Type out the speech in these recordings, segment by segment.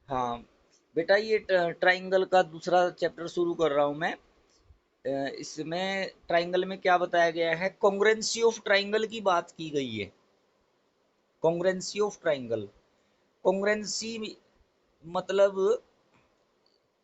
हाँ बेटा, ये ट्राइंगल का दूसरा चैप्टर शुरू कर रहा हूँ मैं। इसमें ट्राइंगल में क्या बताया गया है, कॉन्ग्रुएंसी ऑफ ट्राइंगल की बात की गई है। कॉन्ग्रुएंसी ऑफ ट्राइंगल, कॉन्ग्रुएंसी मतलब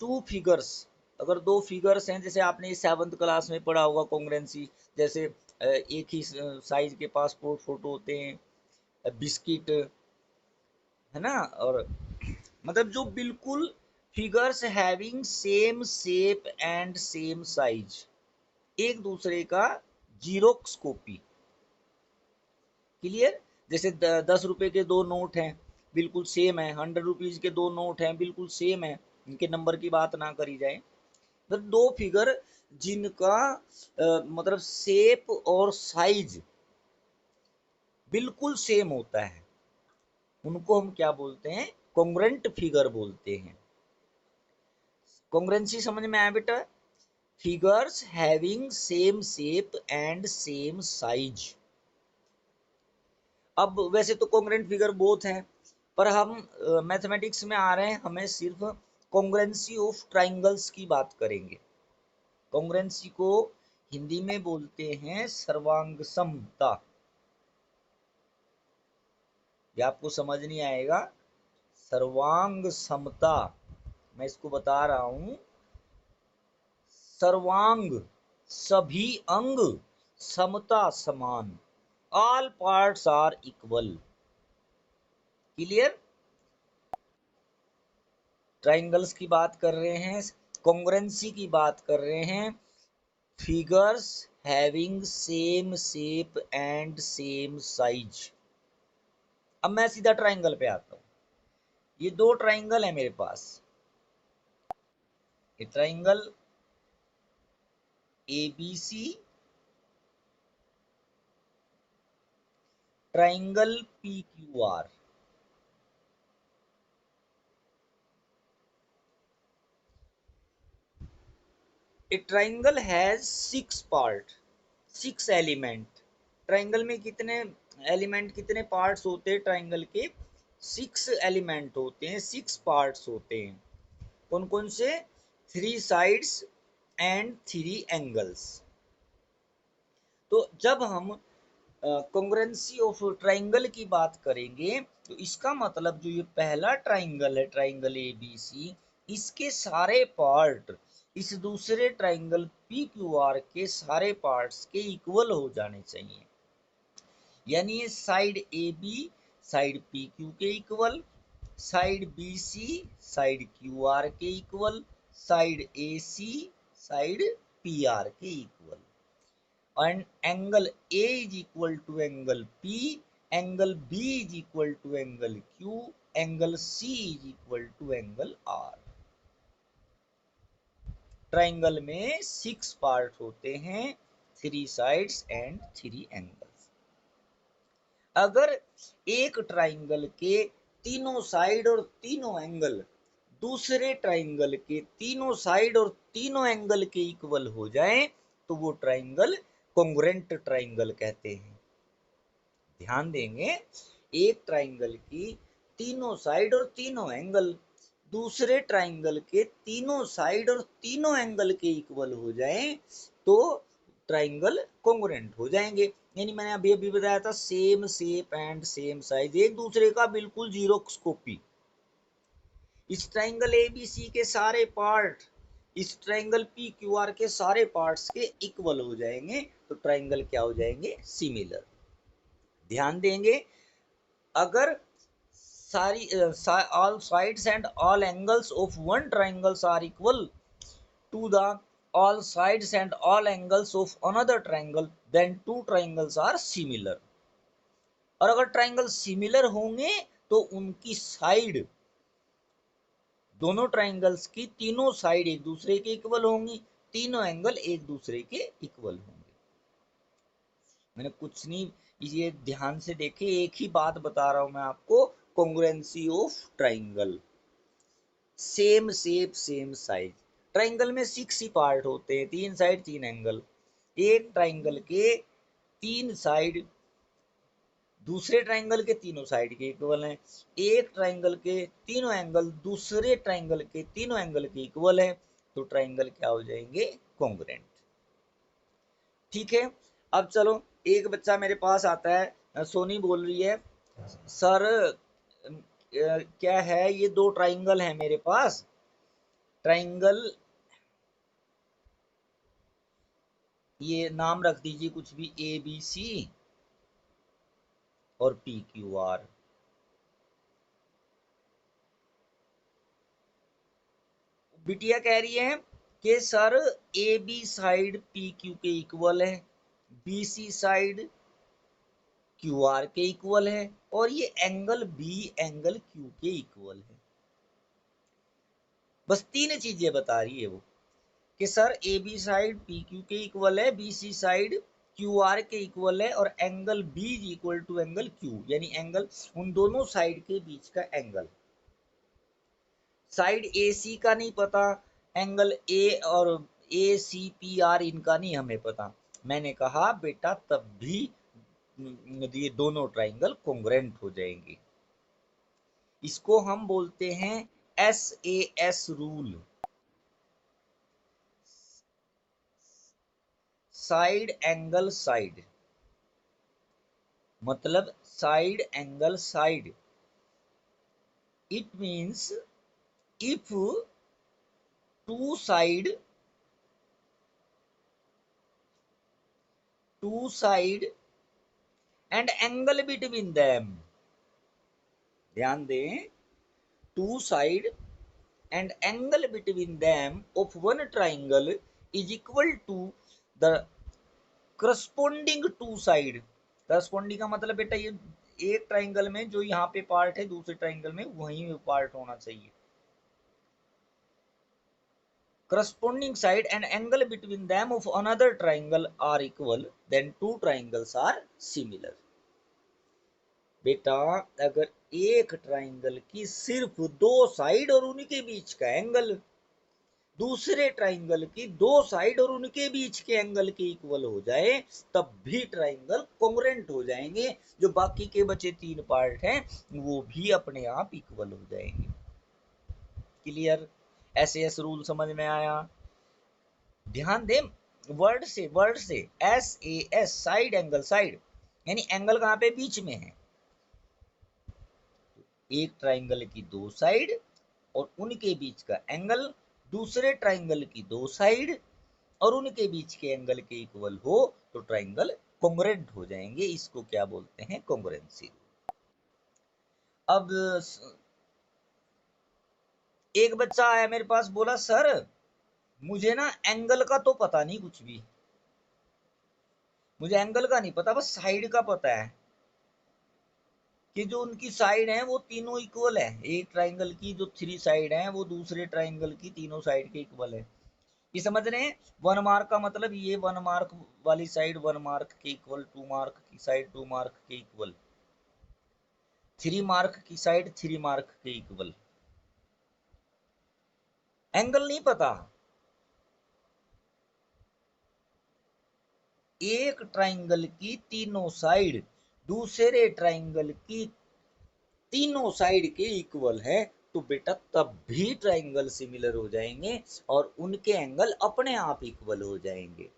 टू फिगर्स, अगर दो फिगर्स हैं, जैसे आपने सेवन्थ क्लास में पढ़ा होगा कॉन्ग्रुएंसी, जैसे एक ही साइज के पासपोर्ट फोटो होते हैं, बिस्किट, है ना, और मतलब जो बिल्कुल figures having same shape and same size, एक दूसरे का जीरोक्स कॉपी। क्लियर? जैसे 10 रुपए के दो नोट हैं, बिल्कुल सेम है, 100 रुपीज के दो नोट हैं, बिल्कुल सेम है, इनके नंबर की बात ना करी जाए, तो दो फिगर जिनका मतलब शेप और साइज बिल्कुल सेम होता है, उनको हम क्या बोलते हैं, कॉन्ग्रुएंट फिगर बोलते हैं। कॉन्ग्रुएंसी समझ में आया बेटा? Figures having same shape and same size. अब वैसे तो कॉन्ग्रुएंट फिगर बोथ हैं, पर हम मैथमेटिक्स में आ रहे हैं, हमें सिर्फ कॉन्ग्रुएंसी ऑफ ट्राइंगल्स की बात करेंगे। कॉन्ग्रुएंसी को हिंदी में बोलते हैं सर्वांग समता। ये आपको समझ नहीं आएगा, सर्वांग समता, मैं इसको बता रहा हूं। सर्वांग सभी अंग, समता समान, all parts are equal. Clear? Triangles की बात कर रहे हैं, कॉन्ग्रुएंसी की बात कर रहे हैं, figures having same shape and same size. अब मैं सीधा ट्राइंगल पे आता हूँ। ये दो ट्राइंगल है मेरे पास, ये triangle A B C, triangle P Q R. A triangle has 6 part, 6 element. Triangle में कितने एलिमेंट, कितने पार्ट्स होते हैं ट्राइंगल के? 6 एलिमेंट होते हैं, 6 पार्ट्स होते हैं। कौन कौन से? 3 साइड्स एंड 3 एंगल्स। तो जब हम कॉन्ग्रुएंसी ऑफ ट्राइंगल की बात करेंगे, तो इसका मतलब जो ये पहला ट्राइंगल है, ट्राइंगल ए बी सी, इसके सारे पार्ट इस दूसरे ट्राइंगल पी क्यू आर के सारे पार्ट्स के इक्वल हो जाने चाहिए। यानी ये side A B side P Q के equal, side B C side Q R के equal, side A C side P R के equal, and angle A is equal to angle P, angle B is equal to angle Q, angle C is equal to angle R. Triangle में 6 part होते हैं, 3 sides and 3 angles. अगर एक triangle के तीनों side और तीनों एंगल दूसरे ट्राइंगल के तीनों साइड और तीनों एंगल के इक्वल हो जाए, तो वो ट्राइंगल कॉन्ग्रुएंट ट्राइंगल कहते हैं। ध्यान देंगे, एक ट्राइंगल की तीनों साइड और तीनों एंगल दूसरे ट्राइंगल के तीनों साइड और तीनों एंगल के इक्वल हो जाए, तो ट्राइंगल कॉन्ग्रुएंट हो जाएंगे। यानी मैंने अभी अभी बताया था, same shape and same size, एक दूसरे का बिल्कुल जीरोक्स कॉपी। इस ट्राइंगल ए बी सी के सारे पार्ट इस ट्राइंगल पी क्यू आर के सारे पार्ट्स के इक्वल हो जाएंगे, तो ट्राइंगल क्या हो जाएंगे? सिमिलर। ध्यान देंगे, अगर सारी all sides and all angles of one triangles are equal to the all sides and all angles of another triangle, then two triangles are similar। और अगर ट्राइंगल सिमिलर होंगे, तो उनकी साइड, दोनों ट्राइंगल्स की तीनों साइड एक दूसरे के इक्वल होंगी, तीनों एंगल एक दूसरे के इक्वल होंगे। मैंने कुछ नहीं, ये ध्यान से देखे, एक ही बात बता रहा हूं मैं आपको, congruency of triangle, same shape same size. Triangle में 6 ही पार्ट होते हैं, 3 साइड 3 एंगल। एक ट्राइंगल के 3 साइड दूसरे ट्राइंगल के तीनों साइड के इक्वल हैं, एक ट्राइंगल के तीनों एंगल दूसरे ट्राइंगल के तीनों एंगल के इक्वल है, तो ट्राइंगल क्या हो जाएंगे, कॉन्ग्रुएंट। ठीक है। अब चलो, एक बच्चा मेरे पास आता है, सोनी बोल रही है सर क्या है, ये दो ट्राइंगल है मेरे पास, ट्राइंगल, ये नाम रख दीजिए कुछ भी, ए बी सी और पी क्यू आर। बिटिया कह रही है कि sir A B side P Q के इक्वल है, B C side Q R के इक्वल है, और ये एंगल बी एंगल क्यू के इक्वल है। बस तीन चीजें बता रही है वो, कि sir A B side P Q के इक्वल है, B C side Q R के इक्वल है, और angle B is equal to angle Q, यानी एंगल उन दोनों साइड के बीच का एंगल। साइड ए सी का नहीं पता, एंगल ए और ए सी पी आर इनका नहीं हमें पता। मैंने कहा बेटा तब भी ये दोनों ट्राइंगल कॉन्ग्रुएंट हो जाएंगे। इसको हम बोलते हैं SAS rule, side angle side, मतलब side angle side. It means if two side and angle between them, ध्यान दें, two side and angle between them of one triangle is equal to the corresponding two side। corresponding का मतलब बेटा ये एक triangle में जो यहाँ पे पार्ट है दूसरे ट्राइंगल में वही पार्ट होना चाहिए। corresponding side and angle between them of another triangle are equal, then two triangles are similar। बेटा अगर एक ट्राइंगल की सिर्फ दो साइड और उनके बीच का एंगल दूसरे ट्राइंगल की दो साइड और उनके बीच के एंगल के इक्वल हो जाए, तब भी ट्राइंगल कॉन्ग्रुएंट हो जाएंगे। जो बाकी के बचे तीन पार्ट हैं वो भी अपने आप इक्वल हो जाएंगे। क्लियर? SAS रूल समझ में आया? ध्यान दें, वर्ड से SAS, साइड एंगल साइड, यानी एंगल कहाँ पे, बीच में है। एक ट्राइंगल की दो साइड और उनके बीच का एंगल दूसरे ट्राइंगल की दो साइड और उनके बीच के एंगल के इक्वल हो तो ट्राइंगल कॉन्ग्रुएंट हो जाएंगे। इसको क्या बोलते हैं, कॉन्ग्रुएंसी। अब एक बच्चा आया मेरे पास, बोला सर मुझे ना एंगल का तो पता नहीं कुछ भी, मुझे एंगल का नहीं पता, बस साइड का पता है कि जो उनकी साइड है वो तीनों इक्वल है। एक ट्राइंगल की जो थ्री साइड है वो दूसरे ट्राइंगल की तीनों साइड के इक्वल है। ये समझ रहे हैं? वन मार्क का मतलब ये वन मार्क वाली साइड वन मार्क के इक्वल, टू मार्क की साइड टू मार्क के इक्वल, थ्री मार्क की साइड थ्री मार्क के इक्वल। एंगल नहीं पता। एक ट्राइंगल की तीनों साइड दूसरे ट्राइंगल की तीनों साइड के इक्वल है तो बेटा तब भी ट्राइंगल सिमिलर हो जाएंगे और उनके एंगल अपने आप इक्वल हो जाएंगे।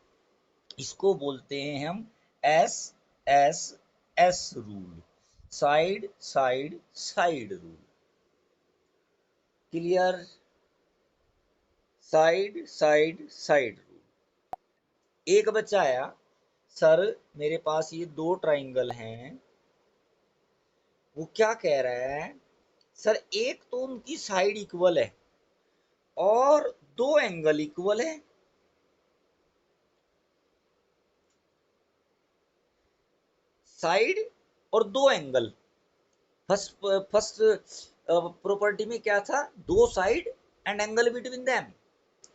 इसको बोलते हैं हम SSS rule, side side side rule. Clear? Side side side rule. एक बच्चा आया, सर मेरे पास ये दो ट्राइंगल हैं, वो क्या कह रहा है, सर एक तो उनकी साइड इक्वल है और दो एंगल इक्वल है। साइड और दो एंगल, फर्स्ट फर्स्ट प्रॉपर्टी में क्या था, दो side and angle between them.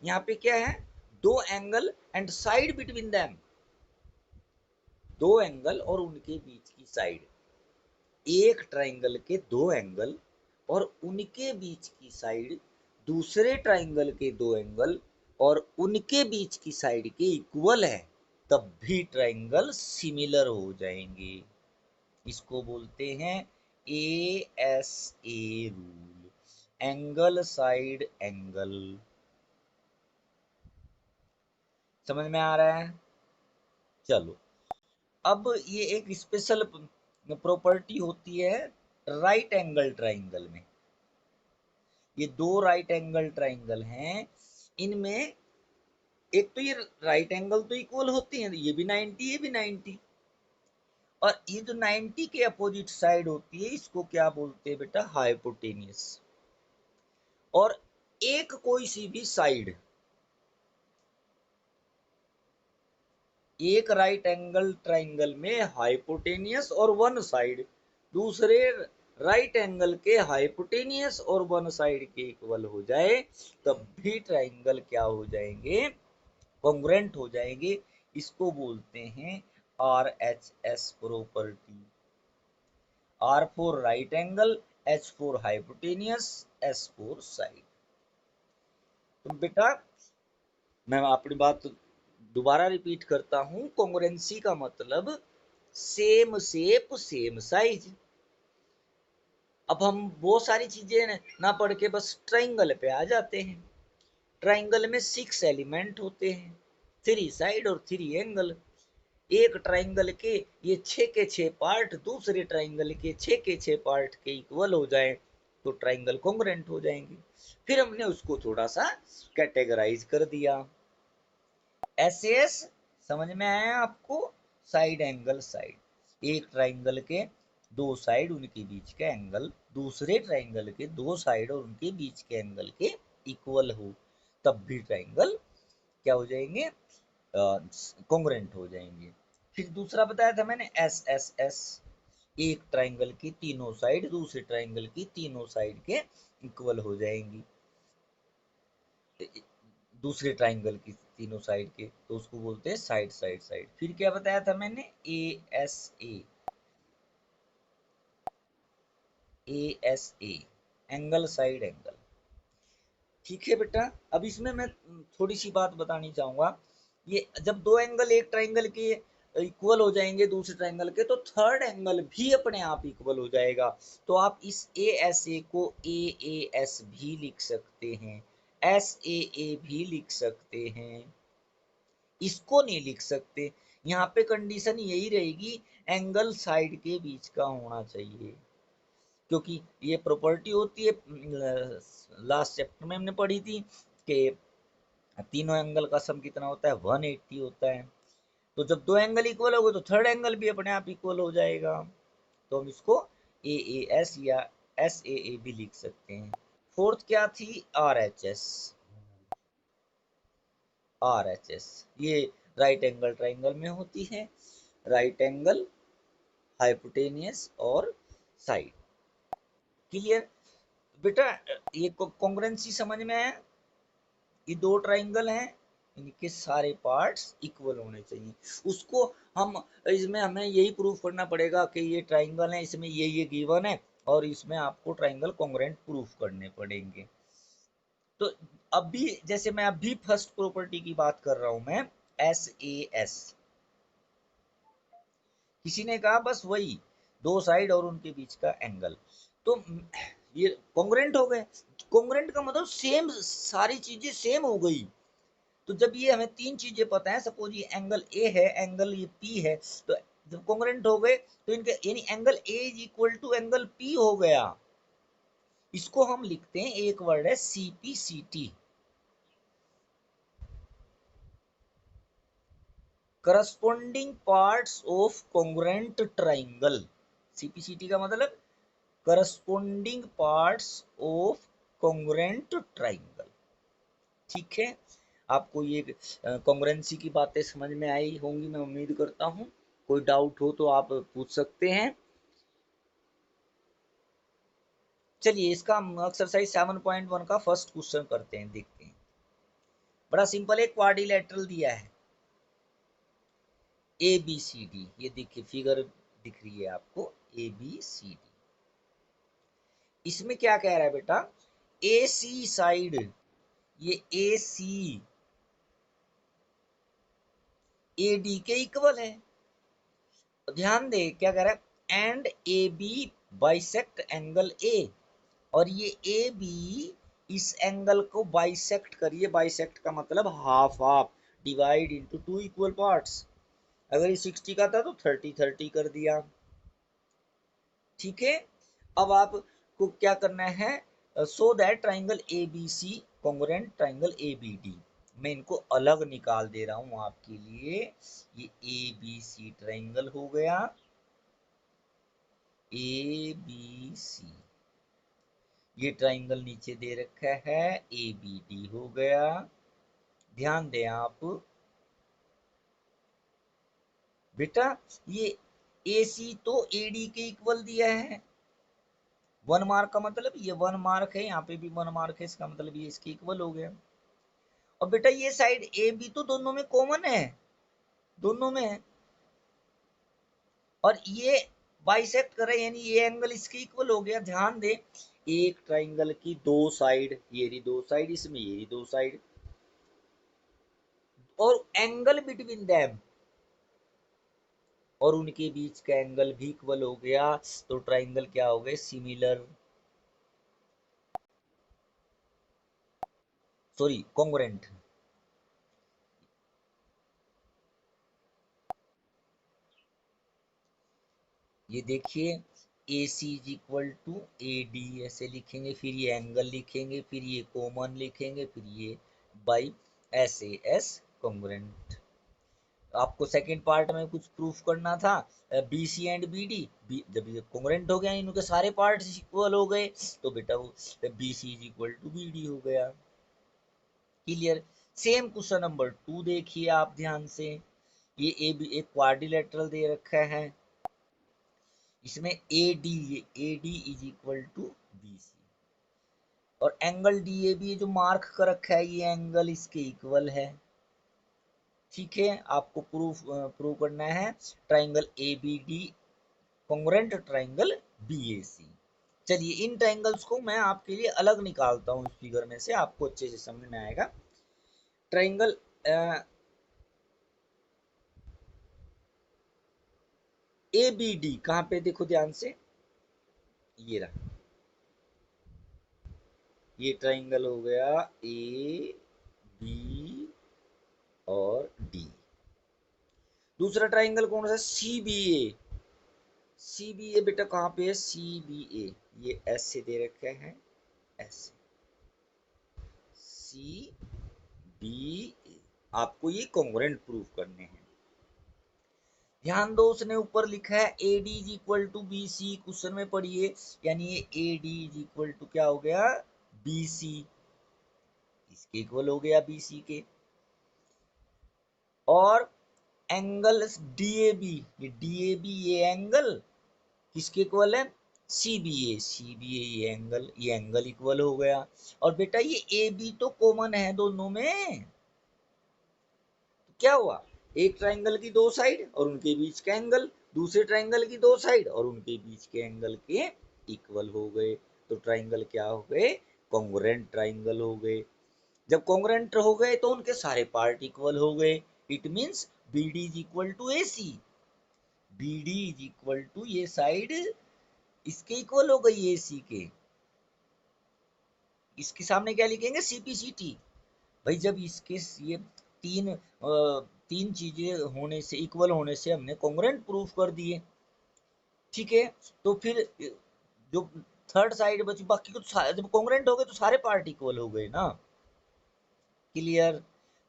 यहाँ पे क्या है, दो angle and side between them, दो एंगल और उनके बीच की साइड। एक ट्राइंगल के दो एंगल और उनके बीच की साइड दूसरे ट्राइंगल के दो एंगल और उनके बीच की साइड के इक्वल है, तब भी ट्राइंगल सिमिलर हो जाएंगे। इसको बोलते हैं ASA rule, angle side angle. समझ में आ रहा है? चलो, अब ये एक स्पेशल प्रॉपर्टी होती है राइट एंगल ट्राइंगल में। ये दो राइट एंगल ट्राइंगल हैं, इनमें एक तो ये राइट एंगल तो इक्वल होते हैं, ये भी 90 ये भी 90, और ये जो 90 के अपोजिट साइड होती है इसको क्या बोलते हैं बेटा? हाइपोटेनियस। और एक कोई सी भी साइड, एक राइट एंगल ट्राइंगल में हाइपोटेनियस और वन साइड दूसरे राइट एंगल के हाइपोटेनियस और वन साइड के इक्वल हो जाए, तब भी ट्राइंगल क्या हो जाएंगे? कॉन्ग्रुएंट हो जाएंगे। इसको बोलते हैं RHS property. R for right angle, H for hypotenuse, S for side. तो बेटा मैं अपनी बात दोबारा रिपीट करता हूं, कॉन्ग्रुएंसी का मतलब सेम शेप सेम साइज। अब हम बहुत सारी चीजें ना पढ़ के बस ट्राइंगल पे आ जाते हैं। ट्राइंगल में 6 एलिमेंट होते हैं, 3 साइड और 3 एंगल। एक ट्राइंगल के ये 6 के 6 पार्ट दूसरे ट्राइंगल के 6 के 6 पार्ट के इक्वल हो जाए तो ट्राइंगल कॉन्ग्रुएंट हो जाएंगे। फिर हमने उसको थोड़ा सा कैटेगराइज कर दिया। SAS समझ में आया आपको? साइड एंगल साइड, एक ट्राइंगल के दो साइड उनके बीच के एंगल दूसरे ट्राइंगल के दो साइड और उनके बीच के एंगल के इक्वल हो, तब भी ट्राइंगल क्या हो जाएंगे? कॉन्ग्रुएंट हो जाएंगे। फिर दूसरा बताया था मैंने SSS, एक ट्राइंगल की तीनों साइड दूसरे ट्राइंगल की तीनों साइड के इक्वल हो जाएंगी, दूसरे ट्राइंगल की तीनों साइड के, तो उसको बोलते हैं साइड साइड साइड। फिर क्या बताया था मैंने? ASA angle side angle. ठीक है बेटा, अब इसमें मैं थोड़ी सी बात बतानी चाहूंगा। ये जब दो एंगल एक ट्राइंगल के इक्वल हो जाएंगे दूसरे ट्राइंगल के, तो थर्ड एंगल भी अपने आप इक्वल हो जाएगा। तो आप इस ASA को AAS भी लिख सकते हैं, SAA भी लिख सकते हैं, इसको नहीं लिख सकते। यहाँ पे कंडीशन यही रहेगी, एंगल साइड के बीच का होना चाहिए, क्योंकि ये प्रॉपर्टी होती है, लास्ट चैप्टर में हमने पढ़ी थी कि तीनों एंगल का सम कितना होता है? 180 होता है। तो जब दो एंगल इक्वल हो गए तो थर्ड एंगल भी अपने आप इक्वल हो जाएगा। तो हम इसको AAS या SAA भी लिख सकते हैं। फोर्थ क्या थी? RHS। RHS ये राइट एंगल ट्राइंगल में होती है, राइट एंगल, हाइपोटेनियस और साइड। क्लियर बेटा? ये कॉन्ग्रुएंसी समझ में आया? ये दो ट्राइंगल हैं, इनके सारे पार्ट्स इक्वल होने चाहिए। उसको हम इसमें हमें यही प्रूफ करना पड़ेगा कि ये ट्राइंगल है, इसमें ये गिवन है, और इसमें आपको ट्राइंगल कॉन्ग्रुएंट प्रूफ करने पड़ेंगे। तो अभी जैसे मैं अभी फर्स्ट प्रॉपर्टी की बात कर रहा हूं मैं, SAS, किसी ने कहा बस वही दो साइड और उनके बीच का एंगल, तो ये कॉन्ग्रुएंट हो गए। कॉन्ग्रुएंट का मतलब सेम, सारी चीजें सेम हो गई। तो जब ये हमें तीन चीजें पता है, सपोज ये एंगल ए है, एंगल ये पी है, तो जब कॉन्ग्रुएंट हो गए तो इनके यानी angle A is equal to angle P हो गया। इसको हम लिखते हैं, एक वर्ड है CPCT, corresponding parts of congruent triangle. CPCT का मतलब corresponding parts of congruent triangle. ठीक है, आपको ये कॉन्ग्रुएंसी की बातें समझ में आई होंगी मैं उम्मीद करता हूँ। कोई डाउट हो तो आप पूछ सकते हैं। चलिए इसका हम एक्सरसाइज 7.1 का फर्स्ट क्वेश्चन करते हैं, देखते हैं। बड़ा सिंपल है, क्वाड्रिलेटरल दिया है ABCD, ये देखिए फिगर दिख रही है आपको ABCD। इसमें क्या कह रहा है बेटा? AC साइड, ये AC AD के इक्वल है। तो ध्यान दे क्या कह रहा है, and A B bisect angle A, और ये ए बी इस एंगल को बाइसेक्ट करिए। बाइसेक्ट का मतलब half half, divide into two equal parts. अगर ये 60 का था तो 30-30 कर दिया। ठीक है, अब आपको क्या करना है, so that triangle A B C congruent triangle A B D. मैं इनको अलग निकाल दे रहा हूं आपके लिए। ये ए बी सी ट्राइंगल हो गया, ए बी सी। ये ट्राइंगल नीचे दे रखा है, ए बी डी हो गया। ध्यान दें आप बेटा, ये ए सी तो ए डी के इक्वल दिया है। 1 मार्क का मतलब ये 1 मार्क है, यहाँ पे भी 1 मार्क है, इसका मतलब ये इसके इक्वल हो गया। और बेटा ये साइड ए बी तो दोनों में कॉमन है, दोनों में है, और ये बाइसेक्ट कर रहे हैं, यानी ये एंगल इसके इक्वल हो गया। ध्यान दे, एक ट्राइंगल की दो साइड, ये रही दो साइड, इसमें ये रही दो साइड, और एंगल बिटवीन देम और उनके बीच का एंगल भी इक्वल हो गया। तो ट्राइंगल क्या हो गए, सिमिलर, सॉरी कॉन्ग्रुएंट। ये देखिए, A C is equal to A D ऐसे लिखेंगे, फिर ये एंगल लिखेंगे, फिर ये कॉमन लिखेंगे, फिर ये by S A S congruent. आपको सेकंड पार्ट में कुछ प्रूफ करना था, B C and B D, जब ये कॉन्ग्रुएंट हो गया, इनके सारे पार्ट इक्वल हो गए, तो बेटा वो B C is equal to B D हो गया। क्लियर। सेम क्वेश्चन नंबर 2 देखिए आप ध्यान से। ये ए बी एक क्वाड्रिलेटरल दे रखा है, इसमें A D is equal to B C, और एंगल डी ए बी जो मार्क कर रखा है, ये एंगल इसके इक्वल है। ठीक है, आपको प्रूव करना है triangle A B D congruent triangle B A C. चलिए इन ट्राइंगल्स को मैं आपके लिए अलग निकालता हूँ इस फिगर में से, आपको अच्छे से समझ में आएगा। ट्राइंगल ए बी डी कहाँ पे, देखो ध्यान से, ये रहा, ये ट्राइंगल हो गया ए बी और डी। दूसरा ट्राइंगल कौन सा, C B A. C B ए बेटा कहाँ पे है, सी बी ए, ये ऐसे दे रखे हैं, ऐसे सी बी ए। आपको ये कॉन्ग्रुएंट प्रूफ करने हैं। ध्यान दो, उसने ऊपर लिखा है A D is equal to B C, question में पढ़िए, यानी ये A D is equal to क्या हो गया, बी सी, इसके इक्वल हो गया बी सी के। और एंगल डी ए बी, ये एंगल किसके इक्वल है, सी बी ए, ये एंगल इक्वल हो गया। और बेटा ये ए बी तो कॉमन है दोनों में, तो क्या हुआ, एक ट्राइंगल की दो साइड और उनके बीच का एंगल, दूसरे ट्राइंगल की दो साइड और उनके बीच के एंगल के इक्वल हो गए। तो ट्राइंगल क्या हो गए, कॉन्ग्रुएंट ट्राइंगल हो गए। जब कॉन्ग्रुएंट हो गए तो उनके सारे पार्ट इक्वल हो गए। It means B D is equal to A C, B D is equal to ये साइड इसके इक्वल हो गई ए सी के। इसके सामने क्या लिखेंगे, सीपीसीटी। भाई जब इसके ये तीन चीजें होने से, इक्वल होने से हमने कॉन्ग्रुएंट प्रूफ कर दिए। ठीक है, तो फिर जो थर्ड साइड बची, बाकी को जब कॉन्ग्रुएंट हो गए तो सारे पार्ट इक्वल हो गए ना। क्लियर।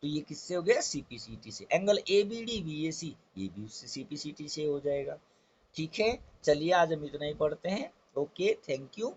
तो ये किससे हो गया, सीपीसीटी से। Angle A B D B A C, ये भी उससे सीपीसीटी से हो जाएगा। ठीक है, चलिए आज हम इतना ही पढ़ते हैं। Okay, thank you.